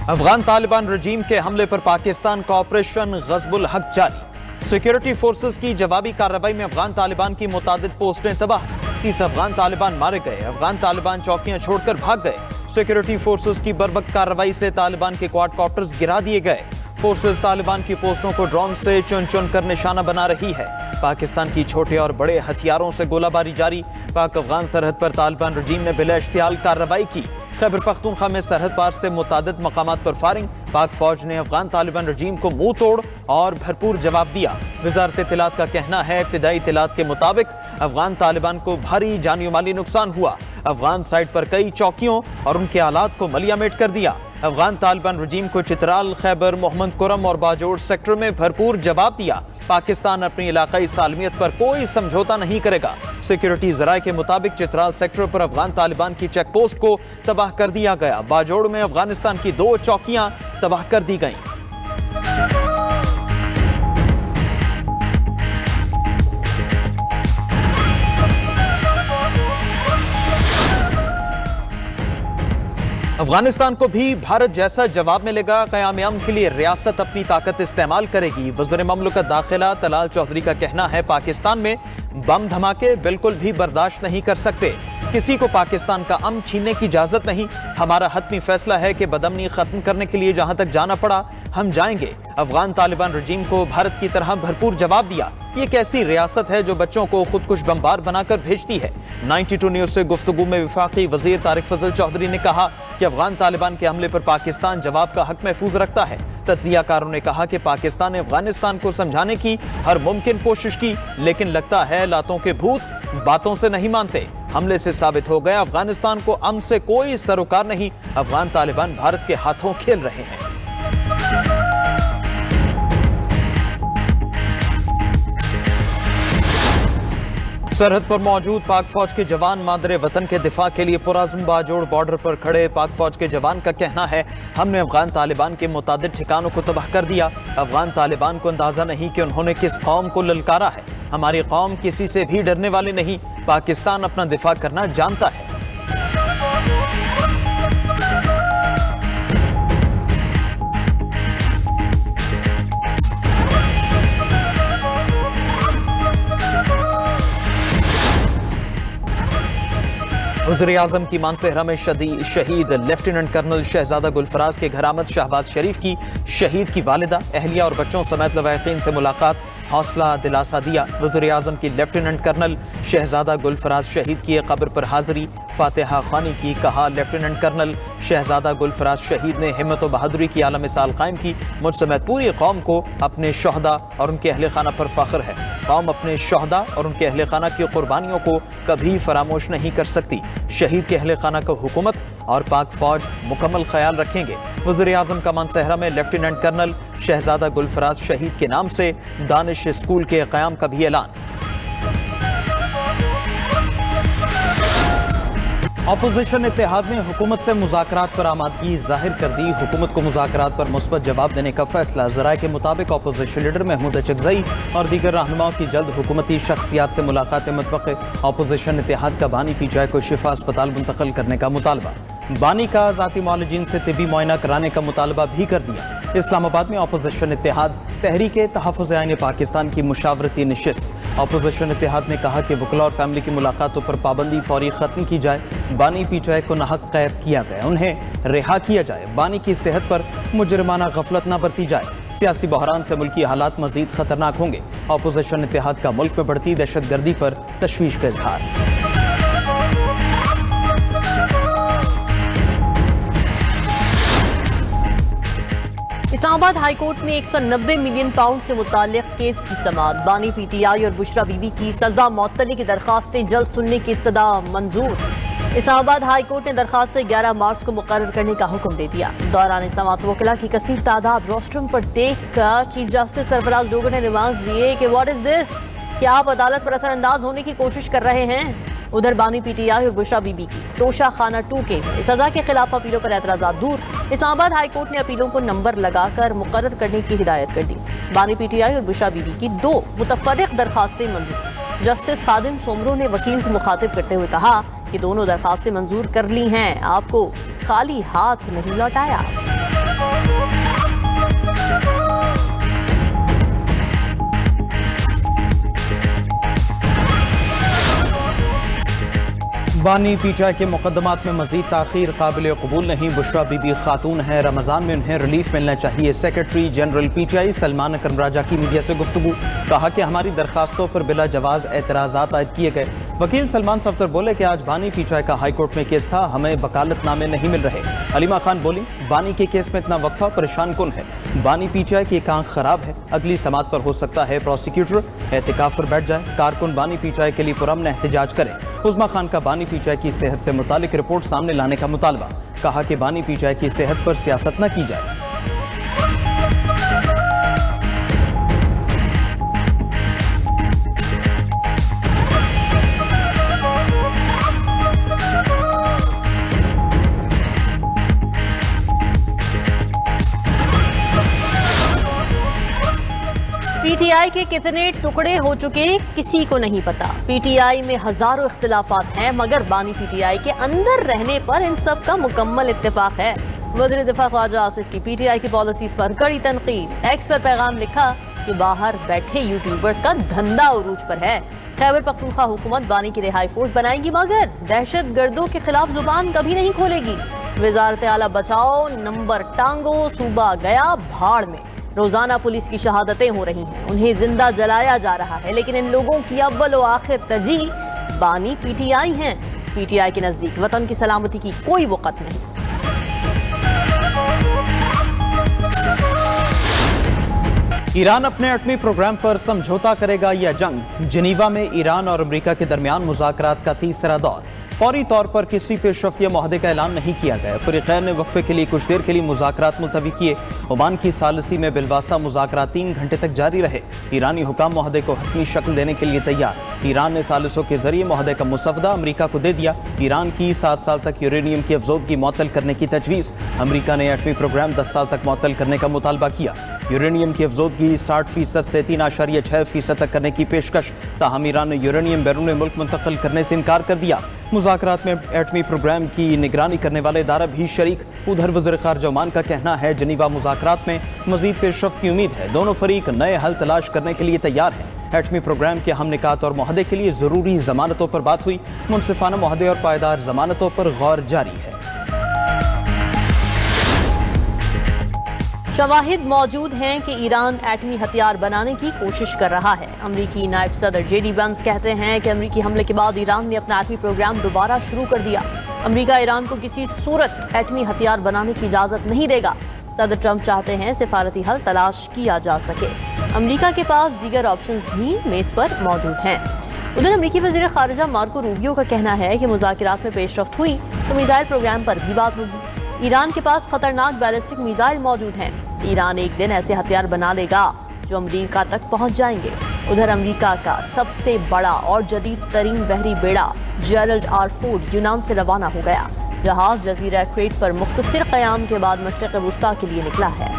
अफगान तालिबान रजीम के हमले पर पाकिस्तान का ऑपरेशन गज़बुल हक जारी। सिक्योरिटी फोर्सेस की जवाबी कार्रवाई में अफगान तालिबान की मुतादिद पोस्टें तबाह। 30 अफगान तालिबान मारे गए। अफगान तालिबान चौकियां छोड़कर भाग गए। सिक्योरिटी फोर्सेस की बर्बक कार्रवाई से तालिबान के क्वाडकॉप्टर्स गिरा दिए गए। फोर्सेस तालिबान की पोस्टों को ड्रोन से चुन चुन कर निशाना बना रही है। पाकिस्तान की छोटे और बड़े हथियारों से गोलाबारी जारी। पाक अफगान सरहद पर तालिबान रजीम ने बिला इश्तियाल कार्रवाई की। खैबर पख्तूनख्वा में सरहद पार से मुतादिद मकामात पर फायरिंग। पाक फौज ने अफगान तालिबान रजीम को मुंह तोड़ और भरपूर जवाब दिया। वजारत इत्तलात का कहना है इब्तिदाई इत्तलात के मुताबिक अफगान तालिबान को भारी जानी माली नुकसान हुआ। अफगान साइड पर कई चौकियों और उनके आलात को मलियामेट कर दिया। अफगान तालिबान रजीम को चित्राल, खैबर, मोहम्मद कुरम और बाजोड़ सेक्टर में भरपूर जवाब दिया। पाकिस्तान अपनी इलाकाई सालमियत पर कोई समझौता नहीं करेगा। सिक्योरिटी जराये के मुताबिक चित्राल सेक्टर पर अफगान तालिबान की चेक पोस्ट को तबाह कर दिया गया। बाजोड़ में अफगानिस्तान की 2 चौकियां तबाह कर दी गईं। अफगानिस्तान को भी भारत जैसा जवाब मिलेगा। क़याम के लिए रियासत अपनी ताकत इस्तेमाल करेगी। वज़ीर ममलकत दाखिला तलाल चौधरी का कहना है पाकिस्तान में बम धमाके बिल्कुल भी बर्दाश्त नहीं कर सकते। किसी को पाकिस्तान का अमन छीनने की इजाजत नहीं। हमारा हतमी फैसला है कि बदअमनी खत्म करने के लिए जहां तक जाना पड़ा हम जाएंगे। अफगान तालिबान रजीम को भारत की तरह भरपूर जवाब दिया। ये कैसी रियासत है जो बच्चों को खुदकुश बमबार बनाकर भेजती है। 92 न्यूज से गुफ्तगू में वफाकी वजीर तारिक फजल चौधरी ने कहा कि अफगान तालिबान के हमले पर पाकिस्तान जवाब का हक महफूज रखता है। तज्जियाकारों ने कहा कि पाकिस्तान ने अफगानिस्तान को समझाने की हर मुमकिन कोशिश की, लेकिन लगता है लातों के भूत बातों से नहीं मानते। हमले से साबित हो गया अफगानिस्तान को अमन से कोई सरोकार नहीं। अफगान तालिबान भारत के हाथों खेल रहे हैं। सरहद पर मौजूद पाक फौज के जवान मादरे वतन के दिफा के लिए पुरअज़्म बाजोड़ बॉर्डर पर खड़े। पाक फौज के जवान का कहना है हमने अफगान तालिबान के मुतादिद ठिकानों को तबाह कर दिया। अफगान तालिबान को अंदाजा नहीं कि उन्होंने किस कौम को ललकारा है। हमारी कौम किसी से भी डरने वाली नहीं। पाकिस्तान अपना दिफा करना जानता है। वज़ीर-ए-आज़म की मानसेहरा में शहीद लेफ्टिनेंट कर्नल शहजादा गुलफराज के घर आमद। शहबाज शरीफ की शहीद की वालिदा, अहलिया और बच्चों समेत लवाहिकीन से मुलाकात। हौसला दिलासा दिया। वज़ीर-ए-आज़म की लेफ्टिनेंट कर्नल शहजादा गुलफराज शहीद की कब्र पर हाजिरी, फातिहा ख़्वानी की। कहा लेफ्टिनेंट कर्नल शहजादा गुलफराज शहीद ने हिम्मत और बहादुरी की आला मिसाल कायम की। मुझ समेत पूरी कौम को अपने शोहदा और उनके अहले खाना पर फख्र है। कौम अपने शोहदा और उनके अहले खाना की कुर्बानियों को कभी फरामोश नहीं कर सकती। शहीद के अहले खाना को हुकूमत और पाक फौज मुकम्मल ख्याल रखेंगे। वज़ीर-ए-आज़म का मानसेहरा में लेफ्टिनेंट कर्नल शहजादा गुलफराज शहीद के नाम से दानिश स्कूल के क़याम का भी ऐलान। अपोजिशन इत्तेहाद ने हुकूमत से मुज़ाकरात पर आमादगी जाहिर कर दी। हुकूमत को मुज़ाकरात पर मुस्बत जवाब देने का फैसला। ज़राए के मुताबिक अपोजिशन लीडर महमूद अचकज़ई और दीगर रहनुमाओं की जल्द हुकूमती शख्सियात से मुलाकात मुतवक्के। अपोजिशन इत्तेहाद का बानी पीटीआई को शिफा अस्पताल मुंतकिल करने का मुतालबा। बानी का ज़ाती मौलजीन से तिबी मुआयना कराने का मुतालबा भी कर दिया। इस्लामाबाद में अपोजिशन इत्तेहाद तहरीक तहफ़्फ़ुज़ आईन पाकिस्तान की मुशावरती नशिस्त। अपोजिशन इत्तेहाद ने कहा कि वकला और फैमिली की मुलाकातों पर पाबंदी फौरी खत्म की जाए। बानी पीटीआई को नाहक कैद किया गया, उन्हें रिहा किया जाए। बानी की सेहत पर मुजरिमाना गफलत न बरती जाए। सियासी बहरान से मुल्की हालात मजीद खतरनाक होंगे। अपोजिशन इत्तेहाद का मुल्क में बढ़ती दहशत गर्दी पर तशवीश का इजहार। इस्लामाबाद हाई कोर्ट में 190 मिलियन पाउंड से मुताल्लिक केस की समाअत। बानी पीटीआई और बुशरा बीबी की सजा मअतली की दरखास्तें जल्द सुनने की इस्तदा मंजूर। इस्लामाबाद हाई कोर्ट ने दरखास्तें 11 मार्च को मुकर्रर करने का हुक्म दे दिया। दौरान समाअत वकला की कसीर तादाद रोस्ट्रम पर देख कर चीफ जस्टिस सरफराज डोगर ने रिमार्क्स दिए कि व्हाट इज दिस, क्या आप अदालत पर असरअंदाज होने की कोशिश कर रहे हैं। उधर बानी पीटीआई और बुशरा बीबी की तोशा खाना 2 केस में सजा के खिलाफ अपीलों पर एतराज़ात दूर। इस्लामाबाद हाई कोर्ट ने अपीलों को नंबर लगाकर मुकर्रर करने की हिदायत कर दी। बानी पीटीआई और बुशरा बीबी की 2 मुतफर्रिक दरखास्तें मंजूर। जस्टिस खादिम सोमरो ने वकील को मुखातिब करते हुए कहा कि दोनों दरखास्तें मंजूर कर ली हैं, आपको खाली हाथ नहीं लौटाया। बानी पीटीआई के मुकदमात में मजीद ताखीर काबिल कबूल नहीं। बुशरा बीबी खातून है, रमजान में उन्हें रिलीफ मिलना चाहिए। सेक्रेटरी जनरल पीटीआई सलमान अकरम राजा की मीडिया से गुफ्तगू, कहा कि हमारी दरखास्तों पर बिला जवाज एतराज़ात आयद किए गए। वकील सलमान सफ्दर बोले कि आज बानी पीटीआई का हाईकोर्ट में केस था, हमें वकालतनामे नहीं मिल रहे। हलीमा खान बोली, बानी के केस में इतना वक्फा परेशान कुन है। बानी पीटीआई की एक आंख खराब है, अगली समात पर हो सकता है प्रोसिक्यूटर एहतिकाफ पर बैठ जाए। कारकुन बानी पीटीआई के लिए पुरअमन एहतजाज करें। उस्मा खान का बानी पीटीआई की सेहत से मुतालिक रिपोर्ट सामने लाने का मुतालबा, कहा कि बानी पीटीआई की सेहत पर सियासत न की जाए। पीटीआई के कितने टुकड़े हो चुके किसी को नहीं पता। पीटीआई में हजारों इख्तिलाफात हैं, मगर बानी पीटीआई के अंदर रहने पर इन सब का मुकम्मल इत्तेफाक है। वज़ीर दिफा ख्वाजा आसिफ की पीटीआई की पॉलिसीज पर कड़ी तनकीद। एक्स पर पैगाम लिखा कि बाहर बैठे यूट्यूबर्स का धंधा उरूज पर है। खैबर पख्तूनख्वा हुकूमत बानी की रिहाई फोर्स बनाएगी, मगर दहशत गर्दों के खिलाफ जुबान कभी नहीं खोलेगी। वजारत आला बचाओ नंबर टांगो, सूबा गया भाड़ में। रोजाना पुलिस की शहादतें हो रही हैं, उन्हें जिंदा जलाया जा रहा है, लेकिन इन लोगों की अव्वल व आखिर तरजीह बानी पीटीआई हैं। पीटीआई के नजदीक वतन की सलामती की कोई वक़्त नहीं। ईरान अपने एटमी प्रोग्राम पर समझौता करेगा या जंग। जिनीवा में ईरान और अमेरिका के दरमियान मुज़ाकरात का तीसरा दौर। फौरी तौर पर किसी पेशरफ्त या मुआहदे का ऐलान नहीं किया गया। फ़रीक़ैन ने वक्फे के लिए कुछ देर के लिए मुज़ाकरात मुलतवी किए। ओमान की सालसी में बिलवास्ता मुज़ाकरात 3 घंटे तक जारी रहे। ईरानी हुकाम मुआहदे को हतमी शक्ल देने के लिए तैयार। ईरान ने सालिसों के जरिए मुआहदे का मुसवदा अमरीका को दे दिया। ईरान की 7 साल तक यूरेनियम की अफजोदगी मुअत्तल करने की तजवीज़। अमरीका ने एटमी प्रोग्राम 10 साल तक मुअत्तल करने का मुतालबा किया। यूरेनियम की अफजोदगी 60% से 3.6% तक करने की पेशकश। ताहम ईरान ने यूरेनियम बैरून मुल्क मुंतकिल करने से इनकार कर दिया। मुज़ाकरात में एटमी प्रोग्राम की निगरानी करने वाले इदारा भी शरीक। उधर वज़ीर ख़ारिजा ओमान का कहना है जिनीवा मुज़ाकरात में मज़ीद पेशरफ्त की उम्मीद है। दोनों फरीक नए हल तलाश करने के लिए तैयार हैं। एटमी प्रोग्राम के हम निकात और मुआहदे के लिए ज़रूरी ज़मानतों पर बात हुई। मुनसिफाना मुआहदे और पायदार ज़मानतों पर गौर जारी है। शवाहिद मौजूद हैं कि ईरान एटमी हथियार बनाने की कोशिश कर रहा है। अमरीकी नायब सदर जेडी वंस कहते हैं कि अमरीकी हमले के बाद ईरान ने अपना एटमी प्रोग्राम दोबारा शुरू कर दिया। अमरीका ईरान को किसी सूरत एटमी हथियार बनाने की इजाज़त नहीं देगा। सदर ट्रंप चाहते हैं सिफारती हल तलाश किया जा सके। अमरीका के पास दीगर ऑप्शंस भी मेज़ पर मौजूद हैं। उधर अमरीकी वज़ीर ख़ारिजा मार्को रूबियो का कहना है कि मुज़ाकरात में पेशरफ्त हुई तो मिसाइल प्रोग्राम पर भी बात होगी। ईरान के पास खतरनाक बैलिस्टिक मिसाइल मौजूद हैं। ईरान एक दिन ऐसे हथियार बना लेगा जो अमरीका तक पहुंच जाएंगे। उधर अमरीका का सबसे बड़ा और जदीद तरीन बहरी बेड़ा जेरल्ड आर फोर्ड यूनान से रवाना हो गया। जहाज जजीरा क्रेट पर मुख्तसर क़याम के बाद मशरिक़ वुस्ता के लिए निकला है।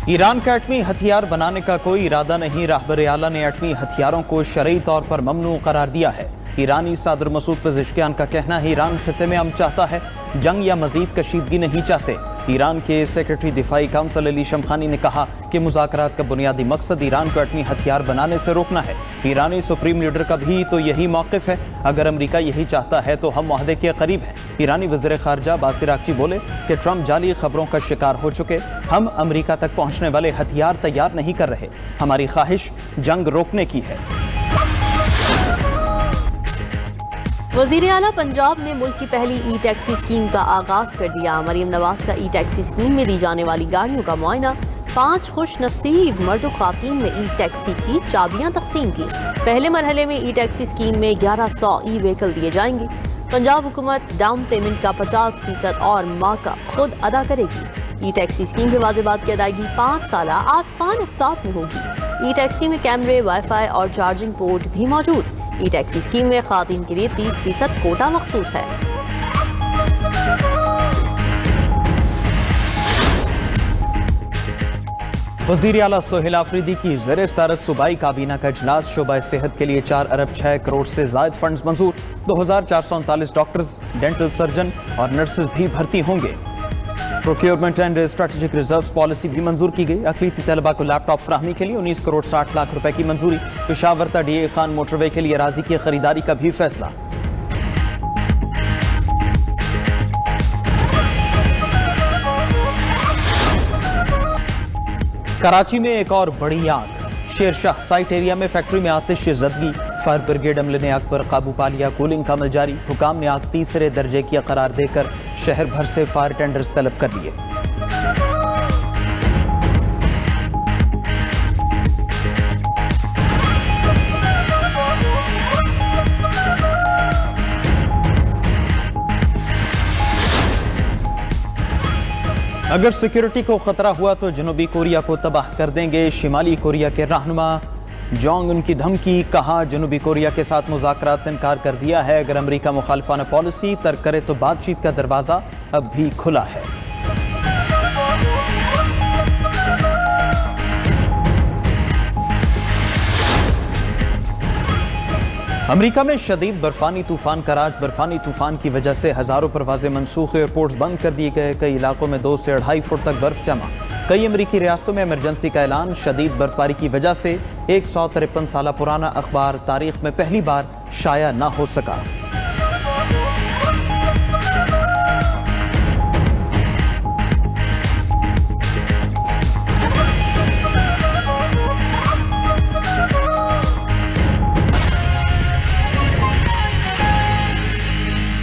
ईरान का एटमी हथियार बनाने का कोई इरादा नहीं। रहबर आला ने एटमी हथियारों को शरई तौर पर ममनू करार दिया है। ईरानी सदर मसूद पेज़ेश्कियान का कहना है ईरान खित्ते में अमन चाहता है, जंग या मजीद कशीदगी नहीं चाहते। ईरान के सेक्रेटरी दिफाई काउंसिल अली शमखानी ने कहा कि मुज़ाकरात का बुनियादी मकसद ईरान को एटमी हथियार बनाने से रोकना है। ईरानी सुप्रीम लीडर का भी तो यही मौक़िफ़ है। अगर अमरीका यही चाहता है तो हम मुआहदे के करीब हैं। ईरानी वज़ीर ख़ारिजा बासिर आक़ची बोले कि ट्रंप जाली खबरों का शिकार हो चुके। हम अमरीका तक पहुँचने वाले हथियार तैयार नहीं कर रहे। हमारी ख्वाहिश जंग रोकने की है। वज़ीर आला पंजाब ने मुल्क की पहली ई टैक्सी स्कीम का आगाज कर दिया। मरीम नवाज का ई टैक्सी स्कीम में दी जाने वाली गाड़ियों का मुआयना। 5 खुश नसीब मर्द खातीन ने ई टैक्सी की चाबियां तकसीम की। पहले मरहले में ई टैक्सी स्कीम में 1100 ई व्हीकल दिए जाएंगे। पंजाब हुकूमत डाउन पेमेंट का 50% और माका खुद अदा करेगी। ई टैक्सी स्कीम के वाजिबात की अदायगी 5 साल आसान अक़सात में होगी। ई टैक्सी में कैमरे, वाईफाई और चार्जिंग पोर्ट भी मौजूद। ई टैक्सी स्कीम में खातीन के लिए 30% कोटा मखसूस है। वज़ीर आला सोहेल आफरीदी की ज़ेर सदारत सूबाई काबीना का इजलास। शोबा सेहत के लिए 4 अरब 6 करोड़ से ज़ायद फंड्स मंजूर। 2439 डॉक्टर्स, डेंटल सर्जन और नर्सेज भी भर्ती होंगे। Procurement and strategic reserves policy भी मंजूर की गई। अक़लीती तलबा को लैपटॉप फराहमी के लिए 19 करोड़ 60 लाख रुपए की मंजूरी। पेशावर ता डीए खान मोटरवे के लिए अराजी की खरीदारी का भी फैसला। कराची में एक और बड़ी आग। शेरशाह साइट एरिया में फैक्ट्री में आतिश ज़दगी। फायर ब्रिगेड अमले ने आग पर काबू पा लिया। कूलिंग का अमल जारी। हुकाम ने आग तीसरे दर्जे की करार देकर शहर भर से फायर टेंडर्स तलब कर लिए। अगर सिक्योरिटी को खतरा हुआ तो जनूबी कोरिया को तबाह कर देंगे। शिमाली कोरिया के रहनुमा जोंग उनकी धमकी। कहा जनूबी कोरिया के साथ मुज़ाकरात से इनकार कर दिया है। अगर अमेरिका मुखालिफाना पॉलिसी तर्क करे तो बातचीत का दरवाजा अब भी खुला है। अमेरिका में शदीद बर्फानी तूफान का राज। बर्फानी तूफान की वजह से हजारों परवाजें मनसूख, एयरपोर्ट्स बंद कर दिए गए। कई इलाकों में 2 से 2.5 फुट तक बर्फ जमा। कई अमेरिकी रियासतों में इमरजेंसी का ऐलान। शदीद बर्फबारी की वजह से 153 साल पुराना अखबार तारीख में पहली बार शाया ना हो सका।